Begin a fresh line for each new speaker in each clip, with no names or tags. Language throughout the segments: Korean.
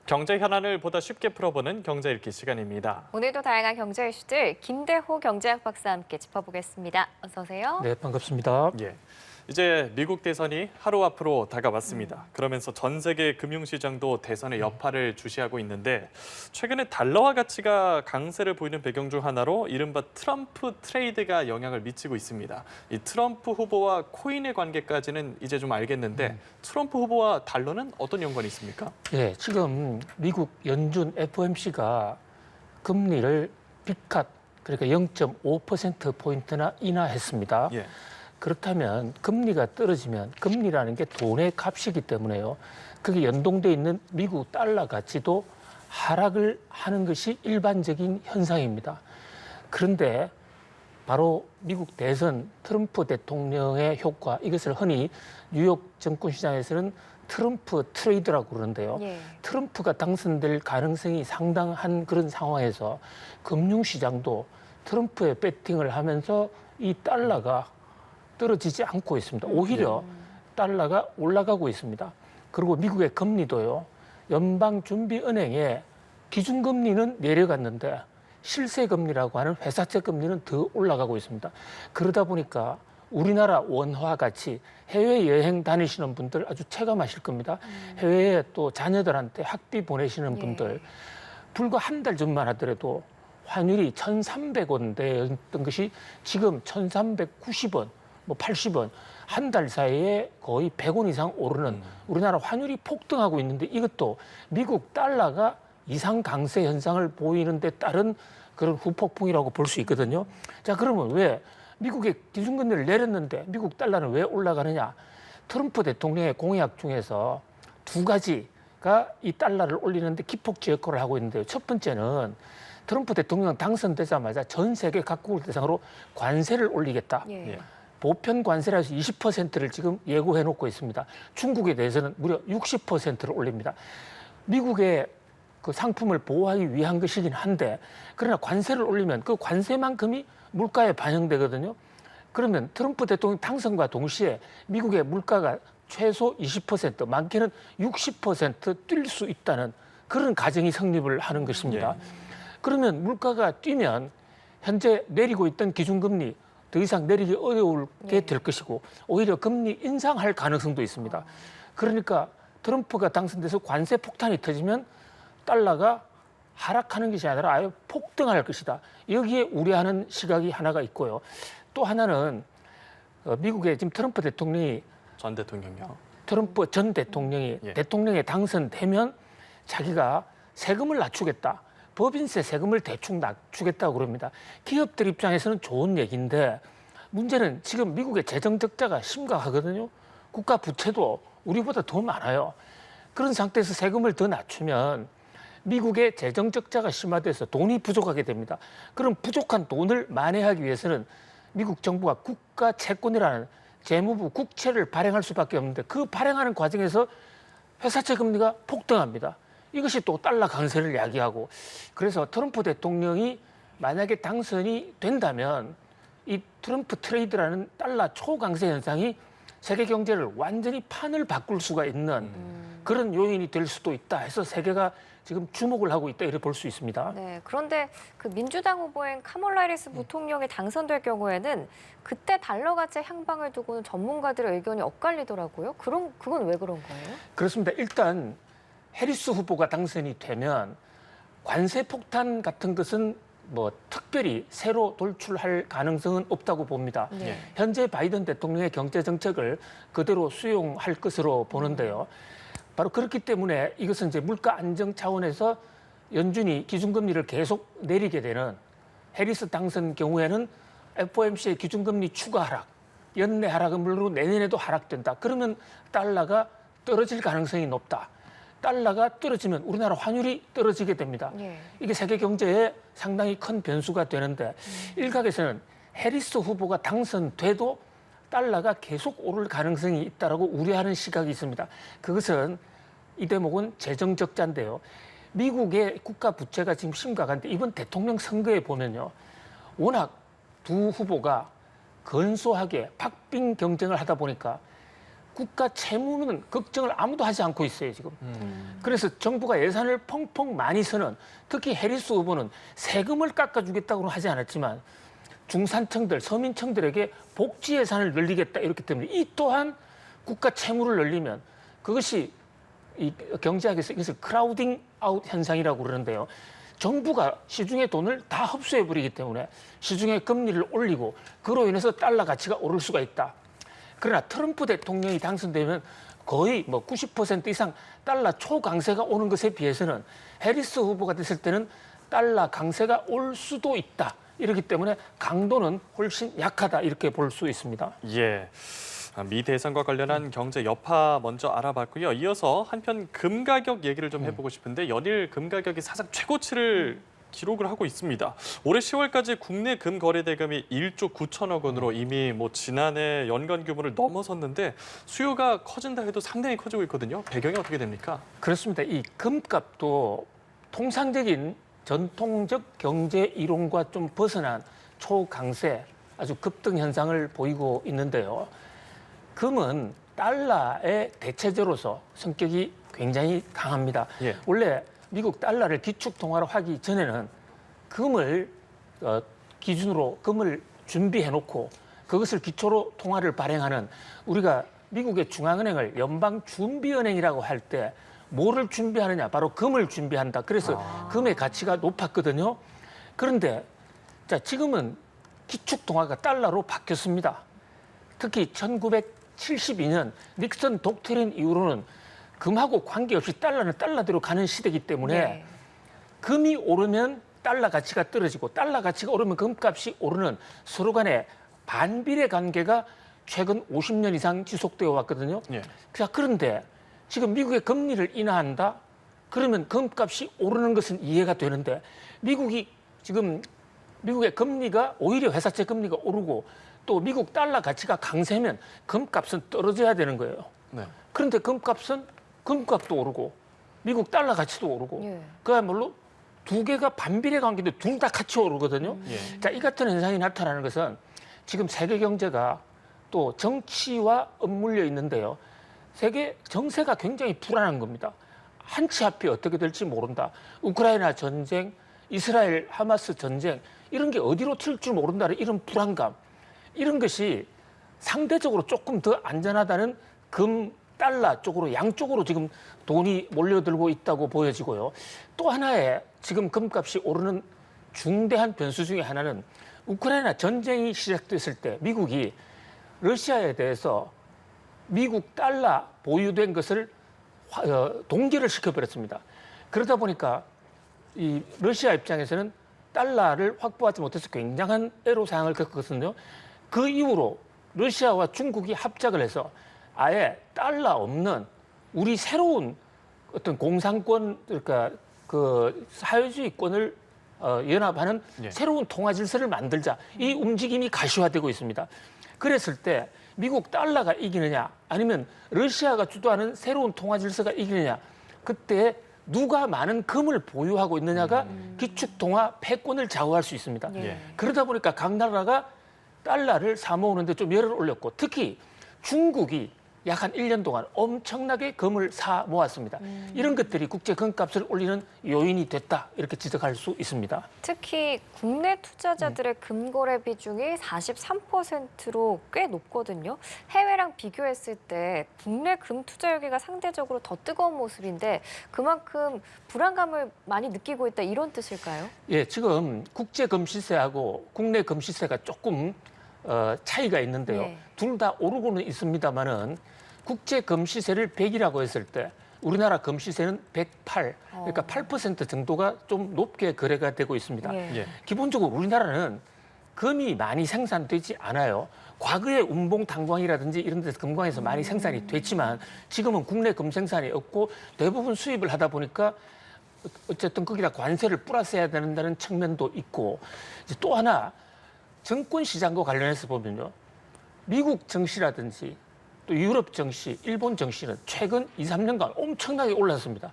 경제 현안을 보다 쉽게 풀어보는 경제 읽기 시간입니다.
오늘도 다양한 경제 이슈들 김대호 경제학 박사와 함께 짚어보겠습니다. 어서 오세요.
네, 반갑습니다.
예, 이제 미국 대선이 하루 앞으로 다가왔습니다. 그러면서 전 세계 금융시장도 대선의 여파를 주시하고 있는데 최근에 달러화 가치가 강세를 보이는 배경 중 하나로 이른바 트럼프 트레이드가 영향을 미치고 있습니다. 이 트럼프 후보와 코인의 관계까지는 이제 좀 알겠는데 트럼프 후보와 달러는 어떤 연관이 있습니까?
네, 지금 미국 연준 FOMC가 금리를 빅컷, 그러니까 0.5%포인트나 인하했습니다.
예.
그렇다면 금리가 떨어지면 금리라는 게 돈의 값이기 때문에요. 그게 연동돼 있는 미국 달러 가치도 하락을 하는 것이 일반적인 현상입니다. 그런데 바로 미국 대선 트럼프 대통령의 효과, 이것을 흔히 뉴욕 증권시장에서는 트럼프 트레이드라고 그러는데요.
예.
트럼프가 당선될 가능성이 상당한 그런 상황에서 금융시장도 트럼프에 배팅을 하면서 이 달러가 떨어지지 않고 있습니다. 오히려 달러가 올라가고 있습니다. 그리고 미국의 금리도요. 연방준비은행의 기준금리는 내려갔는데 실세금리라고 하는 회사채 금리는 더 올라가고 있습니다. 그러다 보니까 우리나라 원화 같이 해외여행 다니시는 분들 아주 체감하실 겁니다. 해외에 또 자녀들한테 학비 보내시는 분들 불과 한 달 전만 하더라도 환율이 1,300원대였던 것이 지금 1,390원, 뭐 80원, 한 달 사이에 거의 100원 이상 오르는 우리나라 환율이 폭등하고 있는데 이것도 미국 달러가 이상 강세 현상을 보이는 데 따른 그런 후폭풍이라고 볼 수 있거든요. 자, 그러면 왜 미국의 기준금리를 내렸는데 미국 달러는 왜 올라가느냐? 트럼프 대통령의 공약 중에서 두 가지가 이 달러를 올리는데 기폭제 역할을 하고 있는데요. 첫 번째는 트럼프 대통령 당선되자마자 전 세계 각국을 대상으로 관세를 올리겠다.
예.
보편 관세라서 20%를 지금 예고해 놓고 있습니다. 중국에 대해서는 무려 60%를 올립니다. 미국의 그 상품을 보호하기 위한 것이긴 한데 그러나 관세를 올리면 그 관세만큼이 물가에 반영되거든요. 그러면 트럼프 대통령 당선과 동시에 미국의 물가가 최소 20%, 많게는 60% 뛸 수 있다는 그런 가정이 성립을 하는 것입니다. 그러면 물가가 뛰면 현재 내리고 있던 기준금리 더 이상 내리기 어려울게 될 것이고 오히려 금리 인상할 가능성도 있습니다. 그러니까 트럼프가 당선돼서 관세 폭탄이 터지면 달러가 하락하는 것이 아니라 아예 폭등할 것이다. 여기에 우려하는 시각이 하나가 있고요. 또 하나는 미국의 지금 트럼프 대통령이
전 대통령요.
트럼프 전 대통령이 대통령에 당선되면 자기가 세금을 낮추겠다. 법인세 세금을 대충 낮추겠다고 그럽니다. 기업들 입장에서는 좋은 얘기인데 문제는 지금 미국의 재정 적자가 심각하거든요. 국가 부채도 우리보다 더 많아요. 그런 상태에서 세금을 더 낮추면 미국의 재정 적자가 심화돼서 돈이 부족하게 됩니다. 그럼 부족한 돈을 만회하기 위해서는 미국 정부가 국가 채권이라는 재무부 국채를 발행할 수밖에 없는데 그 발행하는 과정에서 회사채 금리가 폭등합니다. 이것이 또 달러 강세를 야기하고 그래서 트럼프 대통령이 만약에 당선이 된다면 이 트럼프 트레이드라는 달러 초강세 현상이 세계 경제를 완전히 판을 바꿀 수가 있는 그런 요인이 될 수도 있다 해서 세계가 지금 주목을 하고 있다 이렇게 볼 수 있습니다.
네, 그런데 그 민주당 후보인 카멀라 해리스 부통령이 당선될 경우에는 그때 달러 가치 향방을 두고는 전문가들의 의견이 엇갈리더라고요. 그건 왜 그런 거예요?
그렇습니다. 일단 해리스 후보가 당선이 되면 관세 폭탄 같은 것은 뭐 특별히 새로 돌출할 가능성은 없다고 봅니다.
네.
현재 바이든 대통령의 경제 정책을 그대로 수용할 것으로 보는데요. 바로 그렇기 때문에 이것은 이제 물가 안정 차원에서 연준이 기준금리를 계속 내리게 되는 해리스 당선 경우에는 FOMC의 기준금리 추가 하락, 연내 하락은 물론 내년에도 하락된다. 그러면 달러가 떨어질 가능성이 높다. 달러가 떨어지면 우리나라 환율이 떨어지게 됩니다. 이게 세계 경제에 상당히 큰 변수가 되는데 일각에서는 해리스 후보가 당선돼도 달러가 계속 오를 가능성이 있다라고 우려하는 시각이 있습니다. 그것은 이 대목은 재정 적자인데요. 미국의 국가 부채가 지금 심각한데 이번 대통령 선거에 보면요. 워낙 두 후보가 근소하게 박빙 경쟁을 하다 보니까 국가 채무는 걱정을 아무도 하지 않고 있어요, 지금. 그래서 정부가 예산을 펑펑 많이 쓰는, 특히 해리스 후보는 세금을 깎아주겠다고는 하지 않았지만 중산층들, 서민층들에게 복지 예산을 늘리겠다 이렇기 때문에 이 또한 국가 채무를 늘리면 그것이 이 경제학에서 이것을 크라우딩 아웃 현상이라고 그러는데요. 정부가 시중의 돈을 다 흡수해버리기 때문에 시중의 금리를 올리고 그로 인해서 달러 가치가 오를 수가 있다. 그러나 트럼프 대통령이 당선되면 거의 뭐 90% 이상 달러 초강세가 오는 것에 비해서는 해리스 후보가 됐을 때는 달러 강세가 올 수도 있다. 이렇기 때문에 강도는 훨씬 약하다 이렇게 볼 수 있습니다.
예. 미 대선과 관련한 경제 여파 먼저 알아봤고요. 이어서 한편 금 가격 얘기를 좀 해보고 싶은데 연일 금 가격이 사상 최고치를 기록을 하고 있습니다. 올해 10월까지 국내 금 거래 대금이 1조 9천억 원으로 이미 뭐 지난해 연간 규모를 넘어섰는데 수요가 커진다 해도 상당히 커지고 있거든요. 배경이 어떻게 됩니까?
그렇습니다. 이 금값도 통상적인 전통적 경제 이론과 좀 벗어난 초강세 아주 급등 현상을 보이고 있는데요. 금은 달러의 대체제로서 성격이 굉장히 강합니다.
예.
원래 미국 달러를 기축 통화로 하기 전에는 금을 기준으로 금을 준비해 놓고 그것을 기초로 통화를 발행하는 우리가 미국의 중앙은행을 연방준비은행이라고 할 때 뭐를 준비하느냐? 바로 금을 준비한다. 그래서 금의 가치가 높았거든요. 그런데 자, 지금은 기축 통화가 달러로 바뀌었습니다. 특히 1972년 닉슨 독트린 이후로는 금하고 관계없이 달러는 달러대로 가는 시대이기 때문에
네.
금이 오르면 달러 가치가 떨어지고 달러 가치가 오르면 금값이 오르는 서로 간의 반비례 관계가 최근 50년 이상 지속되어 왔거든요.
예.
자, 그런데 지금 미국의 금리를 인하한다? 그러면 금값이 오르는 것은 이해가 되는데 미국의 금리가 오히려 회사채 금리가 오르고 또 미국 달러 가치가 강세면 금값은 떨어져야 되는 거예요.
네.
그런데 금값도 오르고 미국 달러 가치도 오르고
예.
그야말로 두 개가 반비례 관계인데 둘 다 같이 오르거든요.
예.
자, 이 같은 현상이 나타나는 것은 지금 세계 경제가 또 정치와 엇물려 있는데요. 세계 정세가 굉장히 불안한 겁니다. 한 치 앞이 어떻게 될지 모른다. 우크라이나 전쟁, 이스라엘 하마스 전쟁 이런 게 어디로 튈 줄 모른다는 이런 불안감. 이런 것이 상대적으로 조금 더 안전하다는 금, 달러 쪽으로 양쪽으로 지금 돈이 몰려들고 있다고 보여지고요. 또 하나의 지금 금값이 오르는 중대한 변수 중에 하나는 우크라이나 전쟁이 시작됐을 때 미국이 러시아에 대해서 미국 달러 보유된 것을 동결을 시켜버렸습니다. 그러다 보니까 이 러시아 입장에서는 달러를 확보하지 못해서 굉장한 애로사항을 겪었거든요. 그 이후로 러시아와 중국이 합작을 해서 아예 달러 없는 우리 새로운 어떤 공산권 그러니까 그 사회주의권을 연합하는
예.
새로운 통화 질서를 만들자 이 움직임이 가시화되고 있습니다. 그랬을 때 미국 달러가 이기느냐 아니면 러시아가 주도하는 새로운 통화 질서가 이기느냐 그때 누가 많은 금을 보유하고 있느냐가 기축 통화 패권을 좌우할 수 있습니다.
예.
그러다 보니까 각 나라가 달러를 사 모으는데 좀 열을 올렸고 특히 중국이 약 한 1년 동안 엄청나게 금을 사 모았습니다. 이런 것들이 국제 금값을 올리는 요인이 됐다 이렇게 지적할 수 있습니다.
특히 국내 투자자들의 금거래 비중이 43%로 꽤 높거든요. 해외랑 비교했을 때 국내 금 투자 열기가 상대적으로 더 뜨거운 모습인데 그만큼 불안감을 많이 느끼고 있다 이런 뜻일까요?
예, 지금 국제 금 시세하고 국내 금 시세가 조금 차이가 있는데요.
네.
둘 다 오르고는 있습니다만은 국제 금 시세를 100이라고 했을 때 우리나라 금 시세는 108, 그러니까 8% 정도가 좀 높게 거래가 되고 있습니다.
예.
예.
기본적으로 우리나라는 금이 많이 생산되지 않아요. 과거에 운봉탄광이라든지 이런 데서 금광에서 많이 생산이 됐지만 지금은 국내 금 생산이 없고 대부분 수입을 하다 보니까 어쨌든 거기다 관세를 플러스해야 된다는 측면도 있고 이제 또 하나 정권 시장과 관련해서 보면요. 미국 증시라든지 또 유럽 증시, 일본 증시는 최근 2, 3년간 엄청나게 올랐습니다.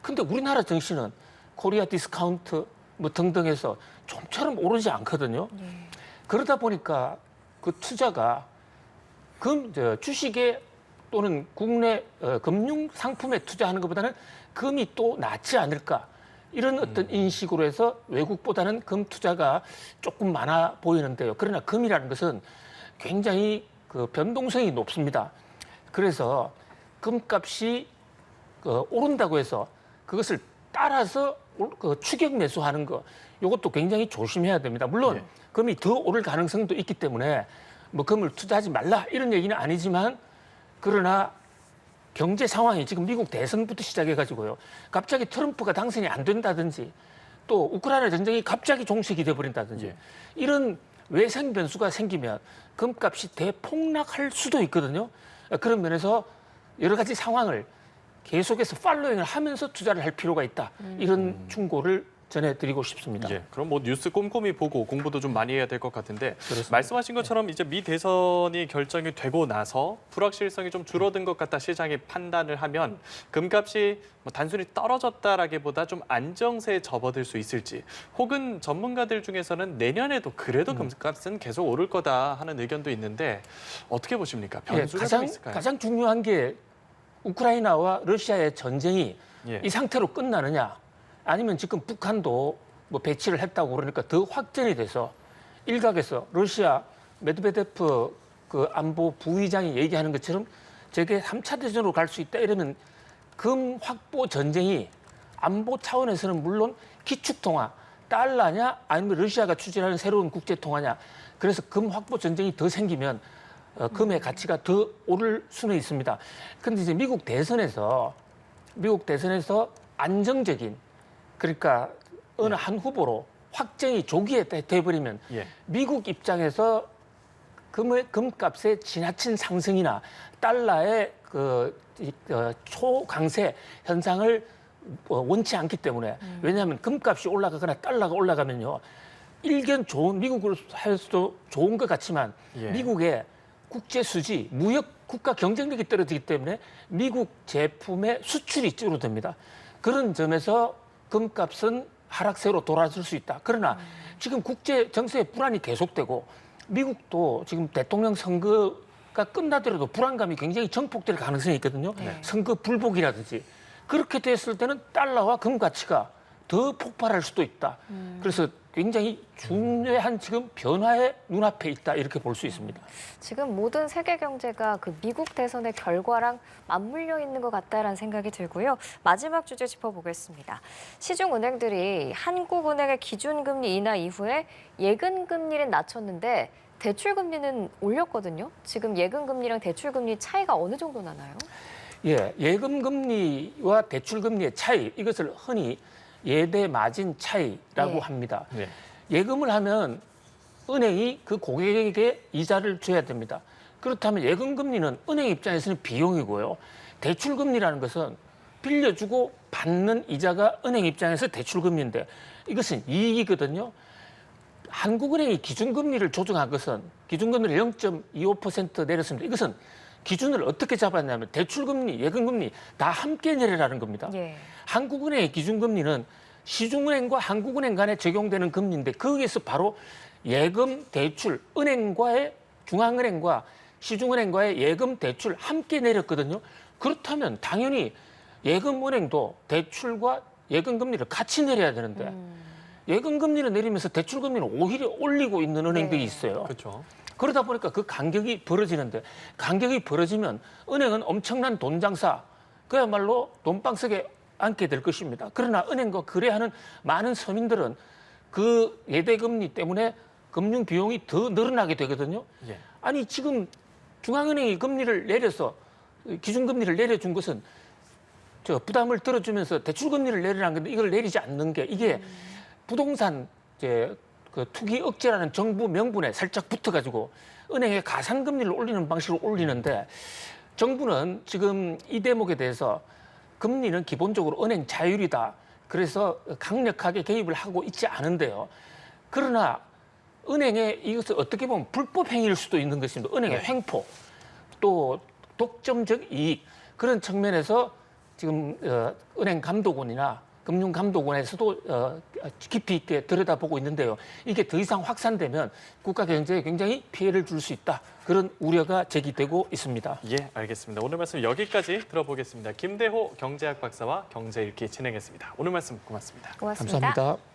근데 우리나라 증시는 코리아 디스카운트 뭐 등등해서 좀처럼 오르지 않거든요. 그러다 보니까 그 투자가 주식에 또는 국내 금융 상품에 투자하는 것보다는 금이 또 낫지 않을까 이런 어떤 인식으로 해서 외국보다는 금 투자가 조금 많아 보이는데요. 그러나 금이라는 것은 굉장히 그 변동성이 높습니다. 그래서 금값이 오른다고 해서 그것을 따라서 추격 매수하는 거 이것도 굉장히 조심해야 됩니다. 물론
네.
금이 더 오를 가능성도 있기 때문에 뭐 금을 투자하지 말라 이런 얘기는 아니지만 그러나 경제 상황이 지금 미국 대선부터 시작해가지고요. 갑자기 트럼프가 당선이 안 된다든지 또 우크라이나 전쟁이 갑자기 종식이 돼버린다든지
예.
이런 외생 변수가 생기면 금값이 대폭락할 수도 있거든요. 그런 면에서 여러 가지 상황을 계속해서 팔로잉을 하면서 투자를 할 필요가 있다. 이런 충고를 전해드리고 싶습니다.
예, 그럼 뭐 뉴스 꼼꼼히 보고 공부도 좀 많이 해야 될 것 같은데
그렇습니다.
말씀하신 것처럼 이제 미 대선이 결정이 되고 나서 불확실성이 좀 줄어든 것 같다 시장이 판단을 하면 금값이 뭐 단순히 떨어졌다라기보다 좀 안정세에 접어들 수 있을지 혹은 전문가들 중에서는 내년에도 그래도 금값은 계속 오를 거다 하는 의견도 있는데 어떻게 보십니까?
예,
변수가 좀 있을까요?
가장 중요한 게 우크라이나와 러시아의 전쟁이
예.
이 상태로 끝나느냐 아니면 지금 북한도 뭐 배치를 했다고 그러니까 더 확전이 돼서 일각에서 러시아 메드베데프 그 안보 부의장이 얘기하는 것처럼 저게 3차 대전으로 갈 수 있다 이러면 금 확보 전쟁이 안보 차원에서는 물론 기축통화 달러냐 아니면 러시아가 추진하는 새로운 국제통화냐 그래서 금 확보 전쟁이 더 생기면 금의 가치가 더 오를 수는 있습니다. 그런데 이제 미국 대선에서 안정적인 그러니까 어느 한 후보로 확정이 조기에 돼버리면
예.
미국 입장에서 금값의 지나친 상승이나 달러의 초강세 현상을 원치 않기 때문에 왜냐하면 금값이 올라가거나 달러가 올라가면요 일견 좋은 미국으로 해서도 좋은 것 같지만
예.
미국의 국제 수지, 무역 국가 경쟁력이 떨어지기 때문에 미국 제품의 수출이 줄어듭니다. 그런 점에서 금값은 하락세로 돌아설 수 있다. 그러나 지금 국제 정세의 불안이 계속되고 미국도 지금 대통령 선거가 끝나더라도 불안감이 굉장히 증폭될 가능성이 있거든요.
네.
선거 불복이라든지 그렇게 됐을 때는 달러와 금 가치가 더 폭발할 수도 있다. 그래서 굉장히 중요한 지금 변화의 눈앞에 있다 이렇게 볼 수 있습니다.
지금 모든 세계 경제가 그 미국 대선의 결과랑 맞물려 있는 것 같다라는 생각이 들고요. 마지막 주제 짚어보겠습니다. 시중 은행들이 한국은행의 기준금리 인하 이후에 예금금리를 낮췄는데 대출금리는 올렸거든요. 지금 예금금리랑 대출금리 차이가 어느 정도 나나요?
예, 예금금리와 대출금리의 차이 이것을 흔히 예대 마진 차이라고
예.
합니다.
네.
예금을 하면 은행이 그 고객에게 이자를 줘야 됩니다. 그렇다면 예금금리는 은행 입장에서는 비용이고요. 대출금리라는 것은 빌려주고 받는 이자가 은행 입장에서 대출금리인데 이것은 이익이거든요. 한국은행이 기준금리를 조정한 것은 기준금리를 0.25% 내렸습니다. 이것은 기준을 어떻게 잡았냐면 대출금리, 예금금리 다 함께 내리라는 겁니다.
예.
한국은행의 기준금리는 시중은행과 한국은행 간에 적용되는 금리인데 거기에서 바로 예금, 대출, 은행과의 중앙은행과 시중은행과의 예금, 대출 함께 내렸거든요. 그렇다면 당연히 예금은행도 대출과 예금금리를 같이 내려야 되는데 예금금리를 내리면서 대출금리는 오히려 올리고 있는 은행들이
네.
있어요.
그렇죠.
그러다 보니까 그 간격이 벌어지는데 간격이 벌어지면 은행은 엄청난 돈 장사 그야말로 돈방석에 앉게 될 것입니다. 그러나 은행과 거래하는 많은 서민들은 그 예대금리 때문에 금융 비용이 더 늘어나게 되거든요.
예.
아니 지금 중앙은행이 금리를 내려서 기준금리를 내려준 것은 저 부담을 들어주면서 대출금리를 내리라는 건데 이걸 내리지 않는 게 이게 부동산 이제 그 투기 억제라는 정부 명분에 살짝 붙어가지고 은행에 가상금리를 올리는 방식으로 올리는데 정부는 지금 이 대목에 대해서 금리는 기본적으로 은행 자율이다. 그래서 강력하게 개입을 하고 있지 않은데요. 그러나 은행의 이것을 어떻게 보면 불법 행위일 수도 있는 것입니다. 은행의 횡포, 또 독점적 이익 그런 측면에서 지금 은행 감독원이나 금융감독원에서도 깊이 있게 들여다보고 있는데요. 이게 더 이상 확산되면 국가 경제에 굉장히 피해를 줄 수 있다. 그런 우려가 제기되고 있습니다.
예, 알겠습니다. 오늘 말씀 여기까지 들어보겠습니다. 김대호 경제학 박사와 경제 읽기 진행했습니다. 오늘 말씀 고맙습니다.
고맙습니다.
감사합니다.